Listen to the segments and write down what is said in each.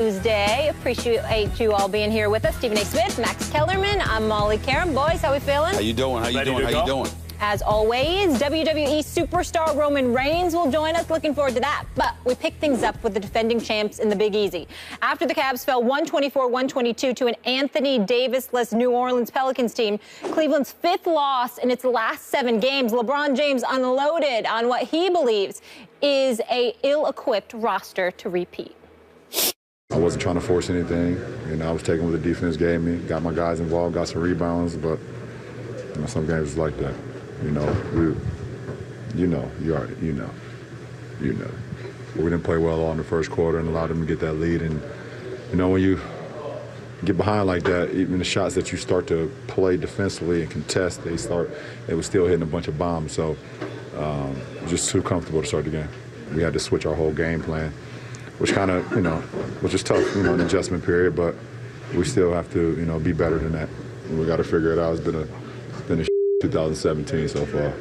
Tuesday. Appreciate you all being here with us. Stephen A. Smith, Max Kellerman. I'm Molly Karam. Boys, how we feeling? How you doing? How you doing? How you doing? As always, WWE superstar Roman Reigns will join us. Looking forward to that. But we pick things up with the defending champs in the Big Easy. After the Cavs fell 124-122 to an Anthony Davis-less New Orleans Pelicans team, Cleveland's fifth loss in its last 7 games, LeBron James unloaded on what he believes is a ill-equipped roster to repeat. I wasn't trying to force anything. I was taking what the defense gave me, got my guys involved, got some rebounds, but some games is like that. We didn't play well all in the first quarter and allowed them to get that lead. And, when you get behind like that, even the shots that you start to play defensively and contest, they were still hitting a bunch of bombs. So just too comfortable to start the game. We had to switch our whole game plan, which kind of, which is tough, an adjustment period, but we still have to, be better than that. We got to figure it out. It's been a 2017 so far.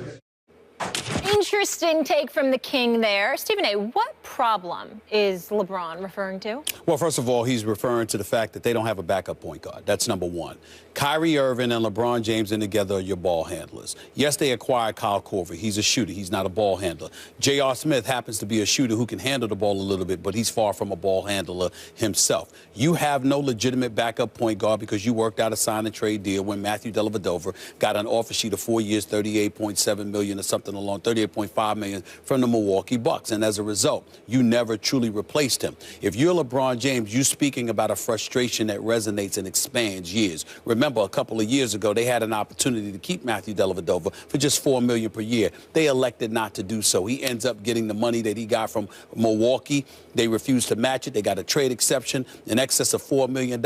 Interesting take from the king there. Stephen A., what problem is LeBron referring to? Well, first of all, he's referring to the fact that they don't have a backup point guard. That's number one. Kyrie Irving and LeBron James in together are your ball handlers. Yes, they acquired Kyle Korver. He's a shooter. He's not a ball handler. J.R. Smith happens to be a shooter who can handle the ball a little bit, but he's far from a ball handler himself. You have no legitimate backup point guard because you worked out a sign-and-trade deal when Matthew Dellavedova got an offer sheet of 4 years, $38.7 million or something along, $38.5 million from the Milwaukee Bucks. And as a result, you never truly replaced him. If you're LeBron James, you're speaking about a frustration that resonates and expands years. Remember, a couple of years ago, they had an opportunity to keep Matthew Dellavedova for just $4 million per year. They elected not to do so. He ends up getting the money that he got from Milwaukee. They refused to match it. They got a trade exception in excess of $4 million,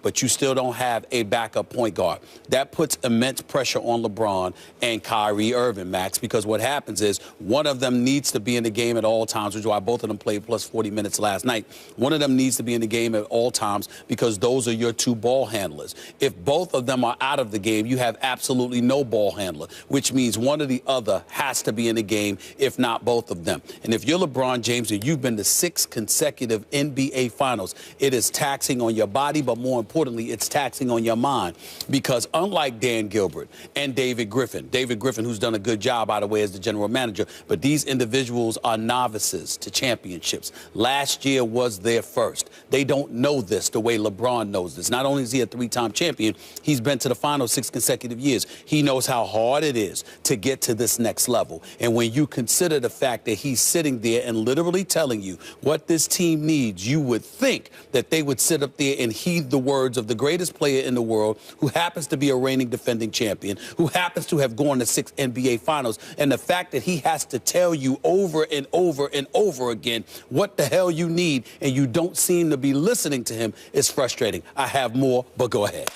but you still don't have a backup point guard. That puts immense pressure on LeBron and Kyrie Irving, Max, because what happens is one of them needs to be in the game at all times, which is why both of them played plus 40 minutes last night. One of them needs to be in the game at all times because those are your two ball handlers. If both of them are out of the game, you have absolutely no ball handler, which means one or the other has to be in the game, if not both of them. And if you're LeBron James and you've been to 6 consecutive NBA Finals, it is taxing on your body, but more importantly, it's taxing on your mind because unlike Dan Gilbert and David Griffin, who's done a good job, by the way, as the general manager, but these individuals are novices to championships. Last year was their first. They don't know this the way LeBron knows this. Not only is he a 3-time champion, he's been to the finals 6 consecutive years. He knows how hard it is to get to this next level. And when you consider the fact that he's sitting there and literally telling you what this team needs, you would think that they would sit up there and heed the words of the greatest player in the world, who happens to be a reigning defending champion, who happens to have gone to 6 NBA Finals. And the fact that he has to tell you over and over and over again what the hell you need, and you don't seem to be listening to him, is frustrating. I have more, but go ahead.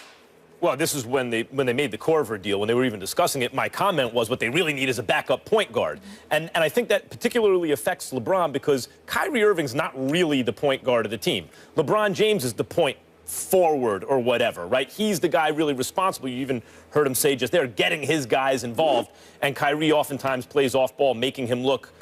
Well, this is when they made the Korver deal, when they were even discussing it. My comment was what they really need is a backup point guard. And I think that particularly affects LeBron because Kyrie Irving's not really the point guard of the team. LeBron James is the point forward or whatever, right? He's the guy really responsible. You even heard him say just there, getting his guys involved. And Kyrie oftentimes plays off ball, making him look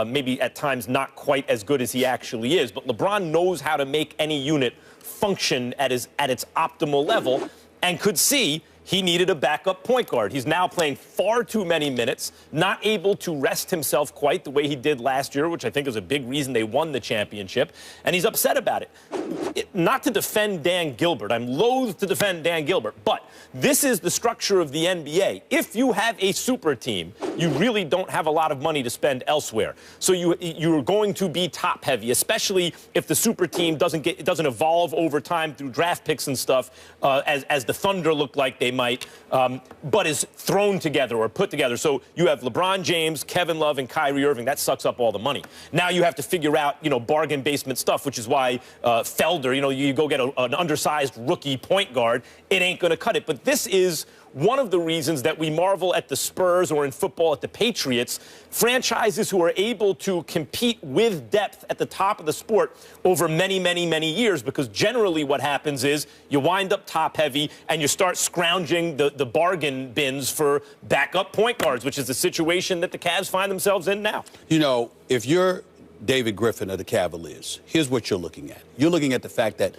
maybe at times not quite as good as he actually is. But LeBron knows how to make any unit function at its optimal level, and could see he needed a backup point guard. He's now playing far too many minutes, not able to rest himself quite the way he did last year, which I think is a big reason they won the championship, and he's upset about it. Not to defend Dan Gilbert. I'm loath to defend Dan Gilbert, but this is the structure of the NBA. If you have a super team, you really don't have a lot of money to spend elsewhere. So you're going to be top heavy, especially if the super team doesn't evolve over time through draft picks and stuff, as the Thunder look like they might, but is thrown together or put together. So you have LeBron James, Kevin Love, and Kyrie Irving. That sucks up all the money. Now you have to figure out, bargain basement stuff, which is why Felder, you go get an undersized rookie point guard. It ain't going to cut it. But this is one of the reasons that we marvel at the Spurs or in football at the Patriots, franchises who are able to compete with depth at the top of the sport over many, many, many years, because generally what happens is you wind up top heavy and you start scrounging the bargain bins for backup point guards, which is the situation that the Cavs find themselves in now. You know, if you're David Griffin of the Cavaliers, here's what you're looking at. You're looking at the fact that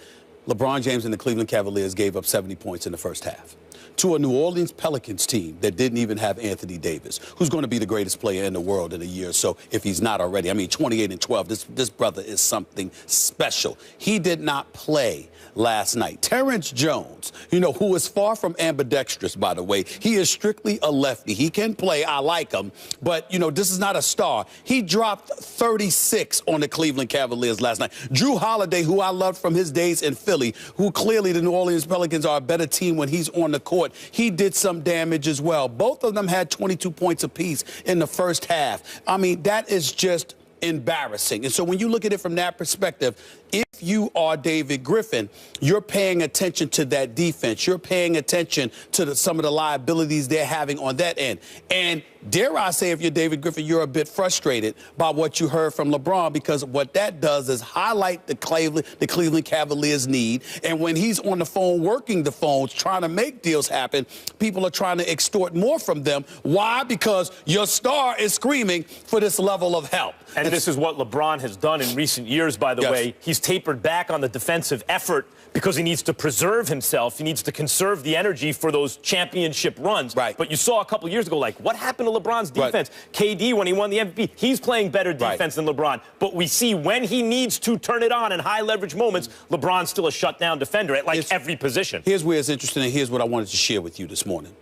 LeBron James and the Cleveland Cavaliers gave up 70 points in the first half to a New Orleans Pelicans team that didn't even have Anthony Davis, who's going to be the greatest player in the world in a year or so if he's not already. I mean, 28-12, this brother is something special. He did not play last night. Terrence Jones, who is far from ambidextrous, by the way. He is strictly a lefty. He can play. I like him. But, this is not a star. He dropped 36 on the Cleveland Cavaliers last night. Drew Holiday, who I loved from his days in Philly, who clearly the New Orleans Pelicans are a better team when he's on the court, he did some damage as well. Both of them had 22 points apiece in the first half. I mean, that is just embarrassing. And so when you look at it from that perspective, if you are David Griffin, you're paying attention to that defense. You're paying attention to some of the liabilities they're having on that end. And dare I say, if you're David Griffin, you're a bit frustrated by what you heard from LeBron, because what that does is highlight the Cleveland Cavaliers' need. And when he's on the phone working the phones, trying to make deals happen, people are trying to extort more from them. Why? Because your star is screaming for this level of help. And this is what LeBron has done in recent years, by the way. He's tapered back on the defensive effort because he needs to preserve himself. He needs to conserve the energy for those championship runs. Right. But you saw a couple years ago, what happened to LeBron's defense? Right. KD, when he won the MVP, he's playing better defense than LeBron. But we see when he needs to turn it on in high leverage moments, LeBron's still a shutdown defender at every position. Here's where it's interesting, and here's what I wanted to share with you this morning.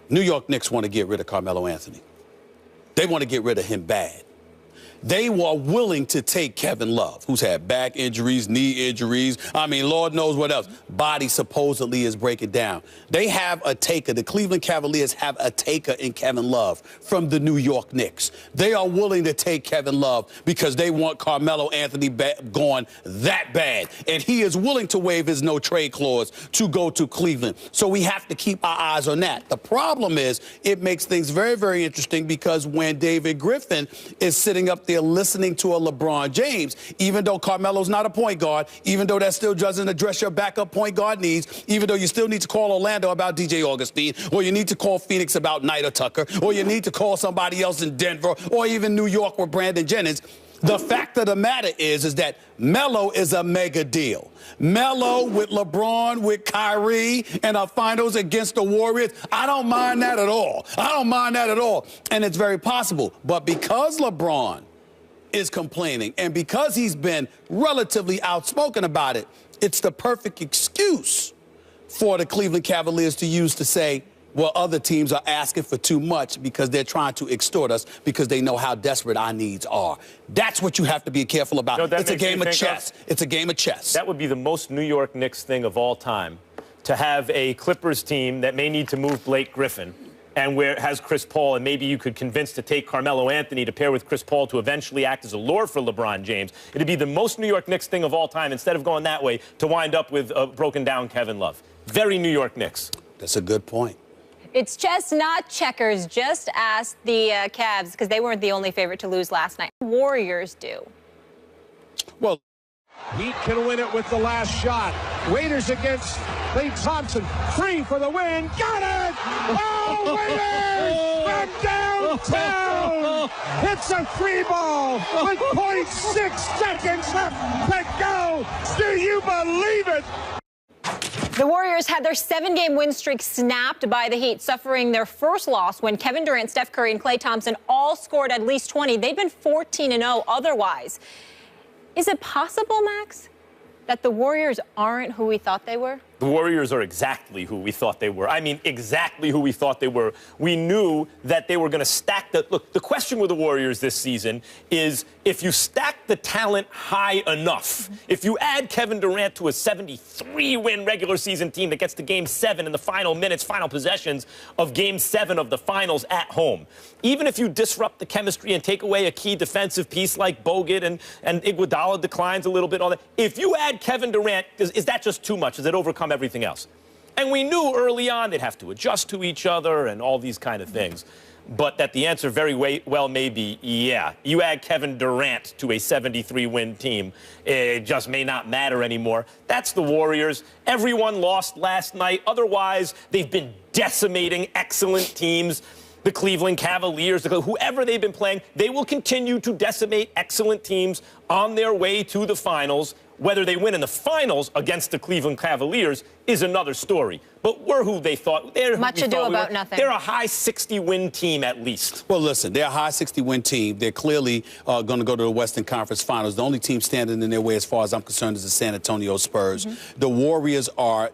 New York Knicks want to get rid of Carmelo Anthony. They want to get rid of him bad. They were willing to take Kevin Love, who's had back injuries, knee injuries. I mean, Lord knows what else. Body supposedly is breaking down. They have a taker. The Cleveland Cavaliers have a taker in Kevin Love from the New York Knicks. They are willing to take Kevin Love because they want Carmelo Anthony gone that bad. And he is willing to waive his no-trade clause to go to Cleveland. So we have to keep our eyes on that. The problem is it makes things very, very interesting because when David Griffin is sitting up there listening to a LeBron James, even though Carmelo's not a point guard, even though that still doesn't address your backup point guard needs, even though you still need to call Orlando about DJ Augustine, or you need to call Phoenix about Knight or Tucker, or you need to call somebody else in Denver, or even New York with Brandon Jennings. The fact of the matter is that Melo is a mega deal. Melo with LeBron, with Kyrie, and our finals against the Warriors, I don't mind that at all. I don't mind that at all. And it's very possible. But because LeBron is complaining, and because he's been relatively outspoken about it, it's the perfect excuse for the Cleveland Cavaliers to use to say, well, other teams are asking for too much because they're trying to extort us because they know how desperate our needs are. That's what you have to be careful about. It's a game of chess. It's a game of chess. That would be the most New York Knicks thing of all time, to have a Clippers team that may need to move Blake Griffin and where it has Chris Paul, and maybe you could convince to take Carmelo Anthony to pair with Chris Paul to eventually act as a lure for LeBron James. It'd be the most New York Knicks thing of all time, instead of going that way, to wind up with a broken down Kevin Love. Very New York Knicks. That's a good point. It's chess, not checkers. Just ask the Cavs, because they weren't the only favorite to lose last night. Warriors do. Well, Heat can win it with the last shot. Raiders against Klay Thompson. 3 for the win. Got it! Oh, Raiders! From downtown! It's a free ball with 0.6 seconds left to go. Do you believe it? The Warriors had their 7-game win streak snapped by the Heat, suffering their first loss when Kevin Durant, Steph Curry, and Klay Thompson all scored at least 20. They've been 14-0 otherwise. Is it possible, Max, that the Warriors aren't who we thought they were? The Warriors are exactly who we thought they were. I mean, exactly who we thought they were. We knew that they were going to stack the... Look, the question with the Warriors this season is if you stack the talent high enough, if you add Kevin Durant to a 73-win regular season team that gets to Game 7 in the final minutes, final possessions of Game 7 of the finals at home, even if you disrupt the chemistry and take away a key defensive piece like Bogut and Iguodala declines a little bit, all that, if you add Kevin Durant, is that just too much? Does it overcome everything else? And we knew early on they'd have to adjust to each other and all these kind of things. But that the answer very well may be, yeah. You add Kevin Durant to a 73-win team, it just may not matter anymore. That's the Warriors. Everyone lost last night. Otherwise, they've been decimating excellent teams. the Cleveland Cavaliers, whoever they've been playing, they will continue to decimate excellent teams on their way to the finals. Whether they win in the finals against the Cleveland Cavaliers is another story. But we're who they thought. Much ado about nothing. They're a high 60-win team at least. Well, listen, they're a high 60-win team. They're clearly going to go to the Western Conference Finals. The only team standing in their way, as far as I'm concerned, is the San Antonio Spurs. The Warriors are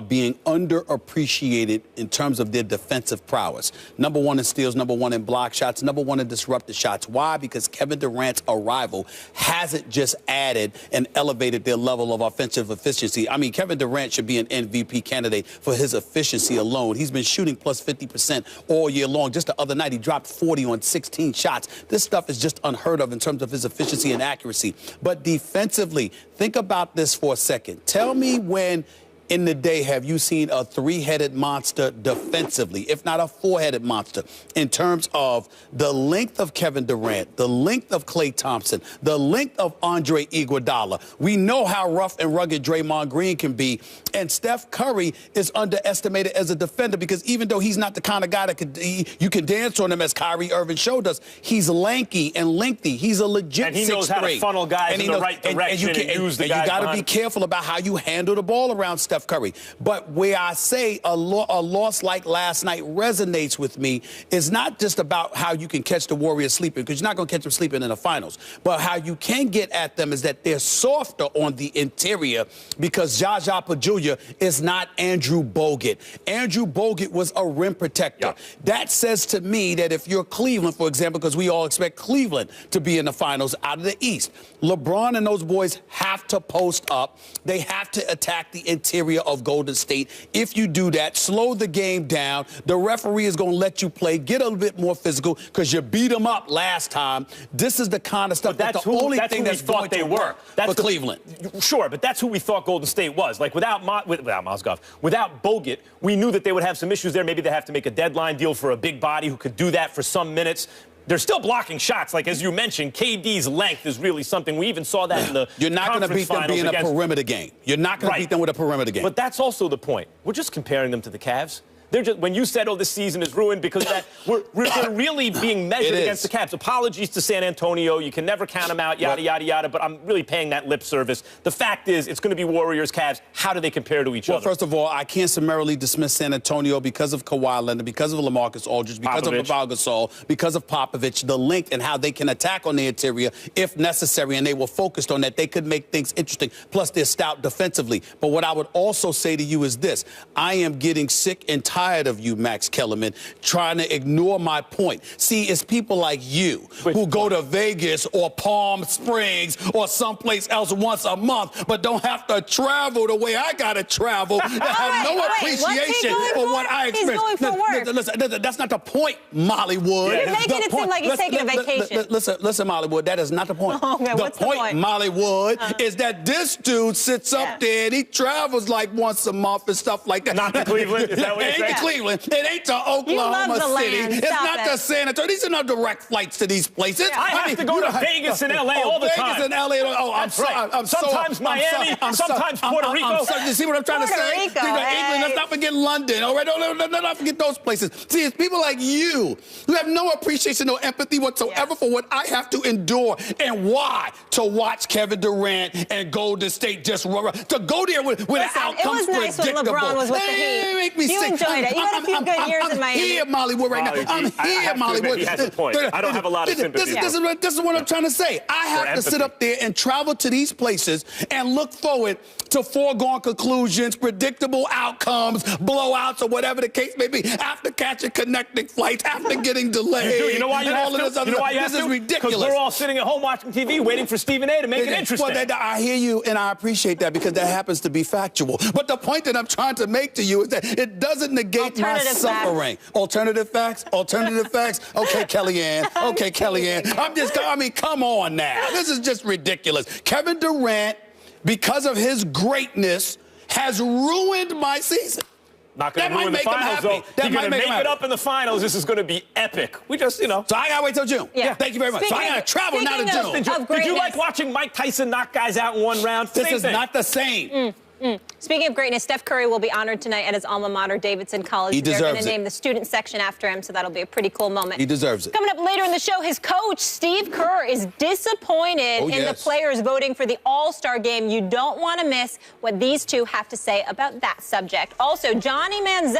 being underappreciated in terms of their defensive prowess. Number 1 in steals, number 1 in block shots, number 1 in disrupted shots. Why? Because Kevin Durant's arrival hasn't just added and elevated their level of offensive efficiency. I mean, Kevin Durant should be an MVP candidate for his efficiency alone. He's been shooting plus 50% all year long. Just the other night, he dropped 40 on 16 shots. This stuff is just unheard of in terms of his efficiency and accuracy. But defensively, think about this for a second. Tell me when in the day have you seen a 3-headed monster defensively, if not a 4-headed monster, in terms of the length of Kevin Durant, the length of Klay Thompson, the length of Andre Iguodala. We know how rough and rugged Draymond Green can be, and Steph Curry is underestimated as a defender because even though he's not the kind of guy that you can dance on him, as Kyrie Irving showed us, he's lanky and lengthy. He's a legit 6'3". And he knows how to funnel guys in the right direction and use the guys. You got to be careful about how you handle the ball around Steph Curry. But where I say a loss like last night resonates with me is not just about how you can catch the Warriors sleeping, because you're not going to catch them sleeping in the finals, but how you can get at them is that they're softer on the interior because Jaja Pajulia is not Andrew Bogut. Andrew Bogut was a rim protector. Yeah. That says to me that if you're Cleveland, for example, because we all expect Cleveland to be in the finals out of the East, LeBron and those boys have to post up. They have to attack the interior of Golden State. If you do that, slow the game down. The referee is going to let you play. Get a little bit more physical because you beat them up last time. This is the kind of stuff that's the only thing that's going to work for Cleveland. Sure, but that's who we thought Golden State was. Like without Mozgov, without Bogut, we knew that they would have some issues there. Maybe they have to make a deadline deal for a big body who could do that for some minutes. They're still blocking shots. Like, as you mentioned, KD's length is really something. We even saw that in the You're not going to beat them being a perimeter game. You're not going to beat them with a perimeter game. But that's also the point. We're just comparing them to the Cavs. They're just, when you said, oh, this season is ruined because of that, they're really being measured against the Cavs. Apologies to San Antonio. You can never count them out, yada, yada, yada, but I'm really paying that lip service. The fact is, it's going to be Warriors, Cavs. How do they compare to each other? Well, first of all, I can't summarily dismiss San Antonio because of Kawhi Leonard, because of LaMarcus Aldridge, because of Pau Gasol, because of Popovich, the length and how they can attack on the interior if necessary, and they were focused on that. They could make things interesting. Plus, they're stout defensively. But what I would also say to you is this. I am getting sick and tired of you, Max Kellerman, trying to ignore my point. See, it's people like you who go to Vegas or Palm Springs or someplace else once a month, but don't have to travel the way I got to travel. They have no appreciation for what I experience. Listen, that's not the point, Molly Wood. You're making it seem like he's taking a vacation. Listen, Molly Wood, that is not the point. Okay, the point, Molly Wood, is that this dude sits up there and he travels like once a month and stuff like that. Not to Cleveland? Is that what you're saying? It ain't to Cleveland. It ain't to Oklahoma City. It's not to San Antonio. These are not direct flights to these places. Yeah, I have to go to Vegas and L.A. all the time. Vegas and L.A. Oh, I'm sorry. Sometimes Miami, sometimes Puerto Rico. You see what I'm trying to say? England, let's not forget London. All right, let's not forget those places. See, it's people like you who have no appreciation, no empathy whatsoever for what I have to endure and why to watch Kevin Durant and Golden State just run. To go there with an outcomes predictable. It was nice when LeBron was with the Heat. Make me you sick. Enjoyed it. You had a few good years in Miami. I'm here, Molly Wood, right now. I'm here, Molly Wood. He has a point. I don't have a lot of sympathy. This is what I'm trying to say. I have to sit up there and travel to these places and look forward to foregone conclusions, predictable outcomes, blowouts, or whatever the case may be, after catching connecting flights, after getting delayed. You know why you have to? This is ridiculous. Because we're all sitting at home watching TV waiting for Stephen A. to make it interesting. Well, I hear you, and I appreciate that because that happens to be factual. But the point that I'm trying to make to you is that it doesn't negate my suffering. Alternative facts? Alternative facts? Okay, Kellyanne. Okay, Kellyanne. Come on now. This is just ridiculous. Kevin Durant, because of his greatness, has ruined my season. Not going to ruin the finals, though. He's going to make it up in the finals. This is going to be epic. We just, So I got to wait till June. Yeah. Thank you very much. So I got to travel now to June. Did you like watching Mike Tyson knock guys out in one round? This is not the same. Speaking of greatness, Steph Curry will be honored tonight at his alma mater, Davidson College. He They're deserves going to it. name the student section after him, so that'll be a pretty cool moment. He deserves it. Coming up later in the show, his coach, Steve Kerr, is disappointed in the players voting for the All-Star game. You don't want to miss what these two have to say about that subject. Also, Johnny Manziel